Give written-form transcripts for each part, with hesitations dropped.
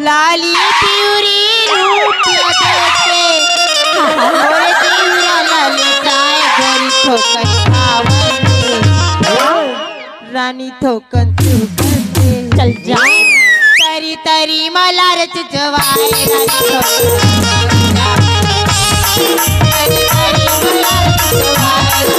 लाली पिवरी रूप देखे मोरे दिया ललचाए गोरी ठोकन आवते रानी ठोकन चुकते चल जा तरी तरी मला रच जवाए रानी ठोकन तरी तरी मला रच जवाए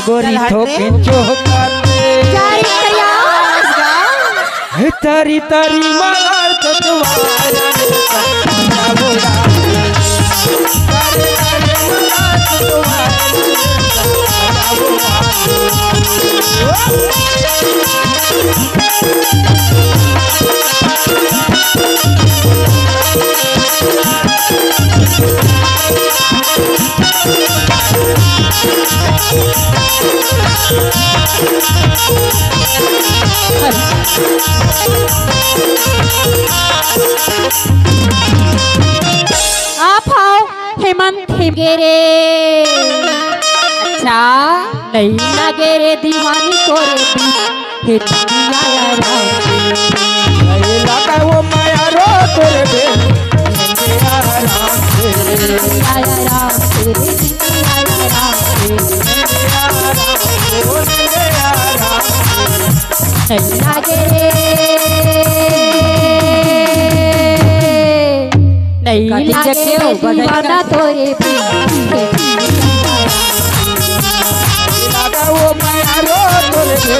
गोरी ठोकन चोकते तरी तरी मलार चतवारा आप आओ हेमंत गेरे अच्छा नहीं लगे रे दीवानी तोरे हे दुनिया यारा लगा वो माया रो तोरे बे यारा तेरे लगे नहीं लगे दीवाना तोरे लगा वो माया रो तोरे बे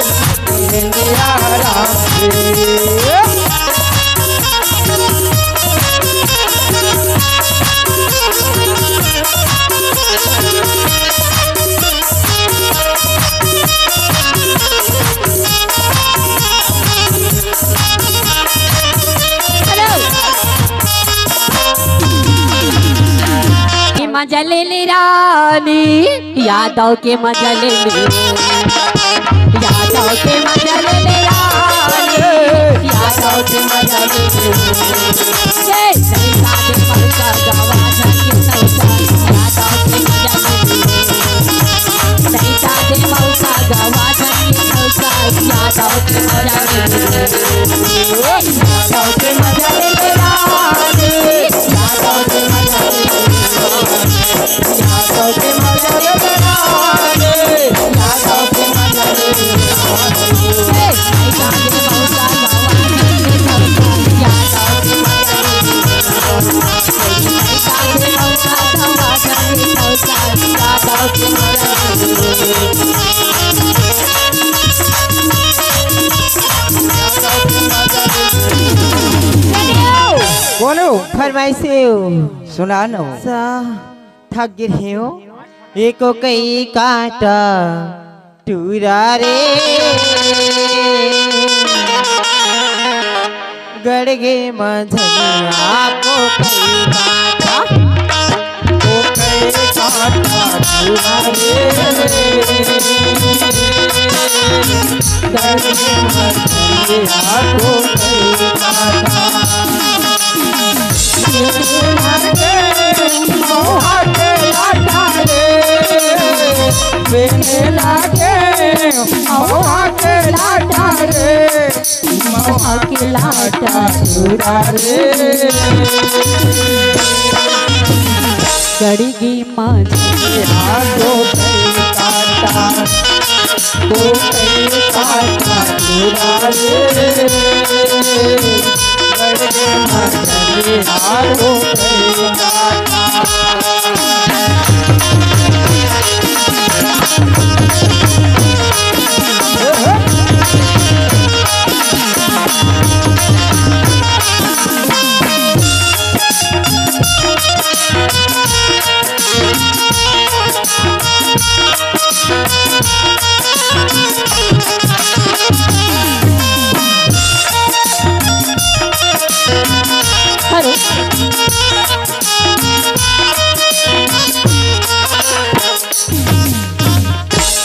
मजा ले ले रानी यादव के मजा ले ले यादव के मजा ले ले रानी यादव के मजा ले ले सैसा दे मौका गवा जाके सैसा यादव के मजा ले ले सैसा दे मौका गवा जाके सैसा यादव के मजा ले ले यादव के मजा ले ले रानी यादव के मजा ले ले यादव के मजा ले ले रानी यादव के मजा ले ले सैसा दे मौका गवा जाके सैसा यादव के मजा ले ले सैसा दे मौका गवा जाके सैसा यादव के मजा ले बोलो फरमाइसे सुना न सा थक गिरे हो एको कई काटा टूरा रे गड़गे मझनिया को कई काटा ओ कई काटा टूरा रे गड़गे मझनिया को कई काटा मोहा के लाटा रे बेने लागे मोहा के लाटा रे मोहा के लाटा चूरा रे गड़गी मझनिया को कई काटा चूरा रे गड़गे मझनिया को कई काटा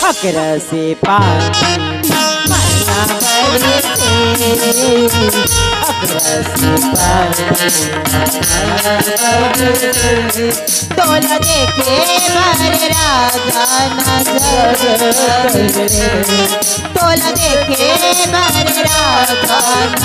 अकरा से पानी तोला देखे भर राजा नजर तोला देखे भर राजा नजर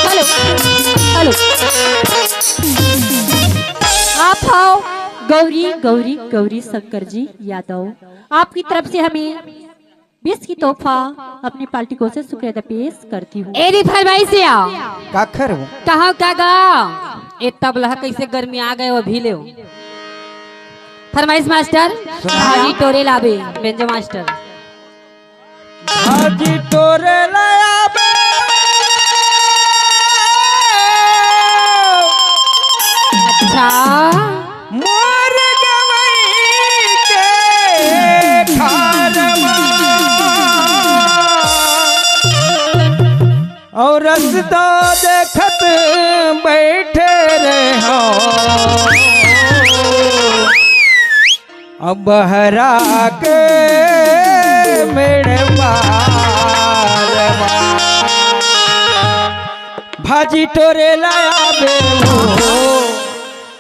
हेलो आप आओ। गौरी गौरी गौरी शंकर जी यादव आपकी तरफ से हमें 20 की तोहफा अपनी पार्टी को से शुक्रिया पेश करती हूँ। एरी फरमाई से आओ काखर हो कहा का गा ए तबला कैसे गर्मी आ गए वो भी ले फरमाइश मास्टर हाजी टोरे लाबे बेंजो मास्टर हाजी टोरे लाबे अच्छा मोर गवई के खारमा और रसदा देखत बैठे रहो अब हरा के मेरे मारवा भाजी टोरे लाया बेवो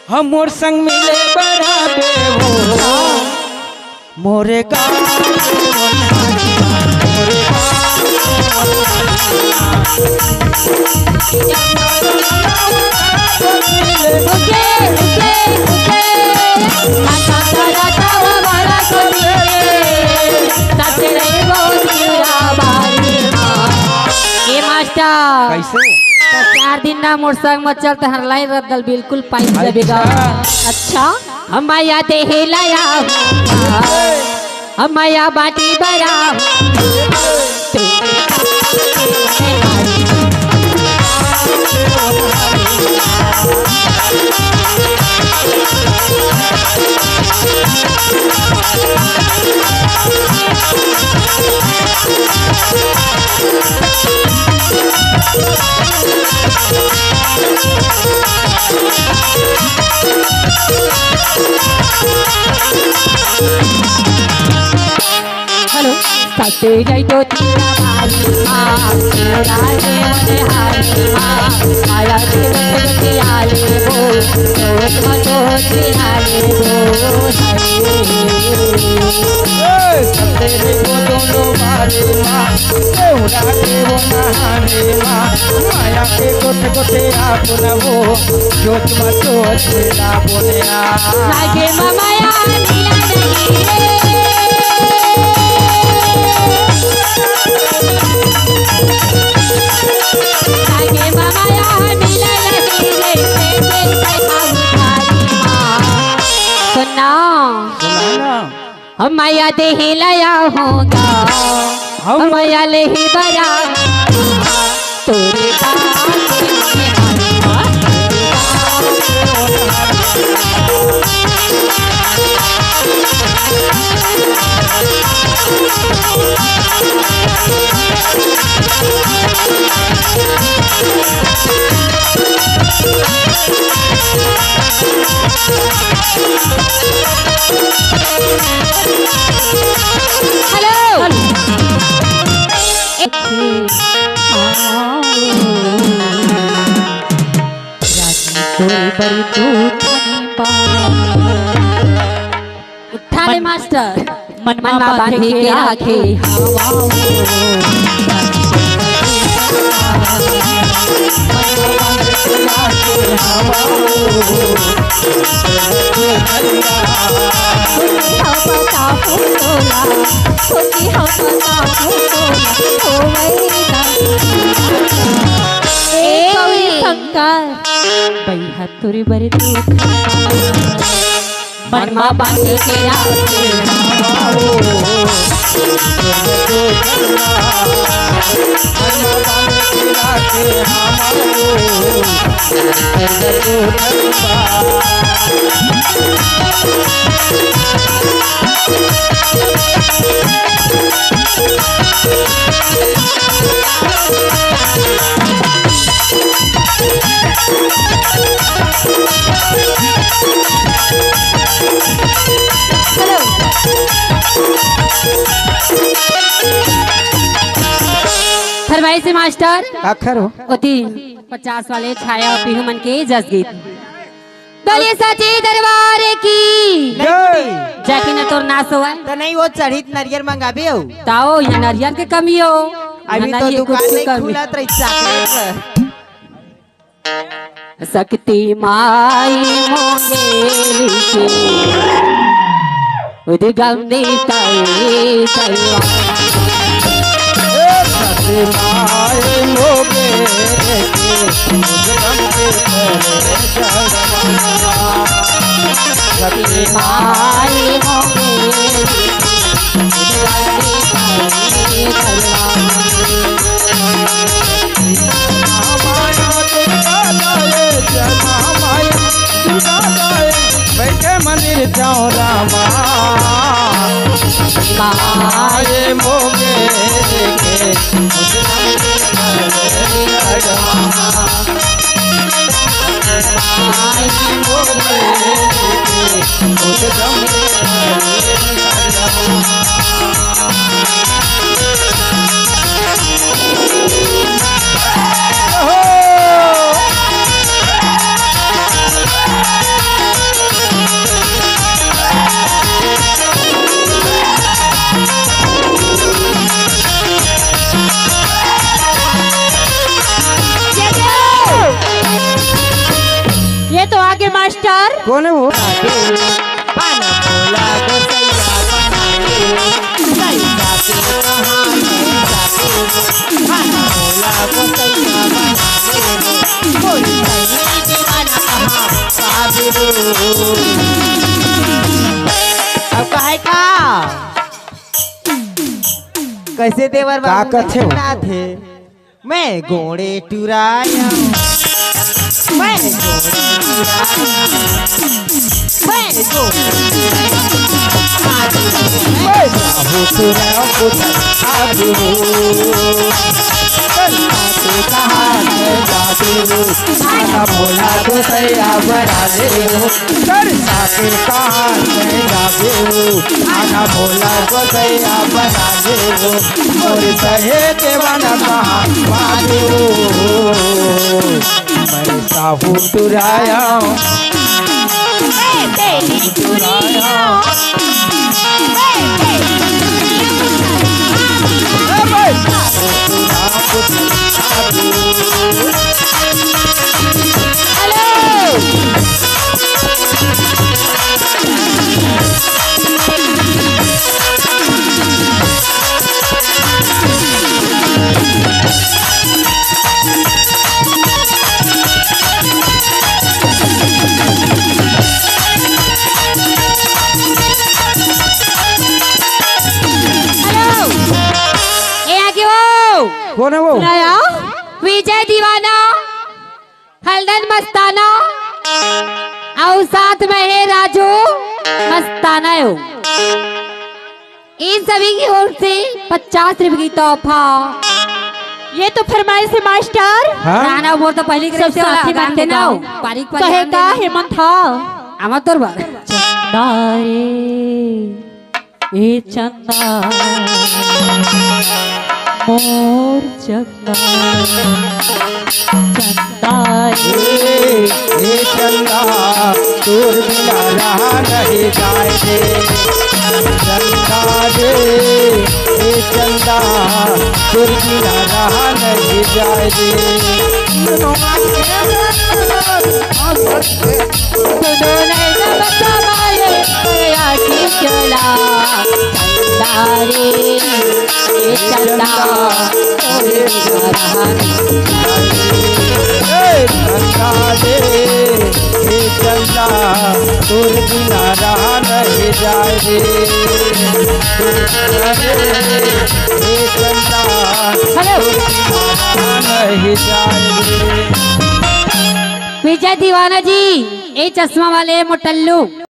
हम मोर संग मिले बराबे हो मोरे कैसे 4 दिन ना मोर संग मत चलते हर लाइन रद्दल बिल्कुल पाई देगा। अच्छा हम माया दे लाया हम माया बाटी बरा हेलो सते गई तो तेरा भाई तेरा रे हारी आया तेरे आले वो सोच मतो तेरे वो तेरे को दोनों मारे माँ उड़ा के वो नहाने माँ माया के गोते गोते आप न वो जोत मतो तेरा बोले आगे माया नीला नहीं रे आगे माया नीला नहीं रे सुना हम माया दे लाया होगा हम माया ले ही बरा तोरे हेलो उठा ले मास्टर मनमा बांधे के राखे हवा जिला के तुरी बरी तू मनमा बांधे के रास्ते फरमाइश से मास्टर आखर हो ओती 50 वाले छाया पीहू मन के जस गीत बोलिए सच्चे दरबार की जाके न तोर नाश हुआ तो नहीं वो चढ़ित नरियर मंगाबे हो ताओ यहाँ नारियल के कमी हो अभी तो दुकान नहीं खुला तो सकती माई मोंगेली के उदगमनी ताई तलवा माए मोगे सकती माई मोंगेली बैठे मंदिर जाओ रामा माए मोगे ये तो आगे मास्टर कौन है वो अब कहे का कैसे देवर का कथे हो? थे मैं घोड़े टुराया मैं भोला तो सैया बना दे आना भोला तो सैया बना दे और सहे देवाना कहाँ मैं साहू तुराया कौन है वो विजय दीवाना हल्दन मस्ताना और साथ में है राजू मस्ताना हो इन सभी की ओर से 50 रुपए की तोहफा ये तो फरमाइश से मास्टर गाना बोल तो पहले के से साथी बनते ना बारीक कहेगा हेमंत था आमा तोर बार चंदारे ए चंदा मोर चंदा चंदा ए चंदा तोर बिना रहा नहीं जाए दे चंदा रे ए चंदा तोर बिना रहा नहीं जाए दे दोनों नैना बसवाए आके चला चंदा रे ये चंदा तोरे बिना चंदा रे हे चंदा तोर बिना रहा नहीं जाए रे हे चंदा तोर बिना रहा नहीं जाए रे। विजय दीवाना जी, ए चश्मा वाले मोटल्लू।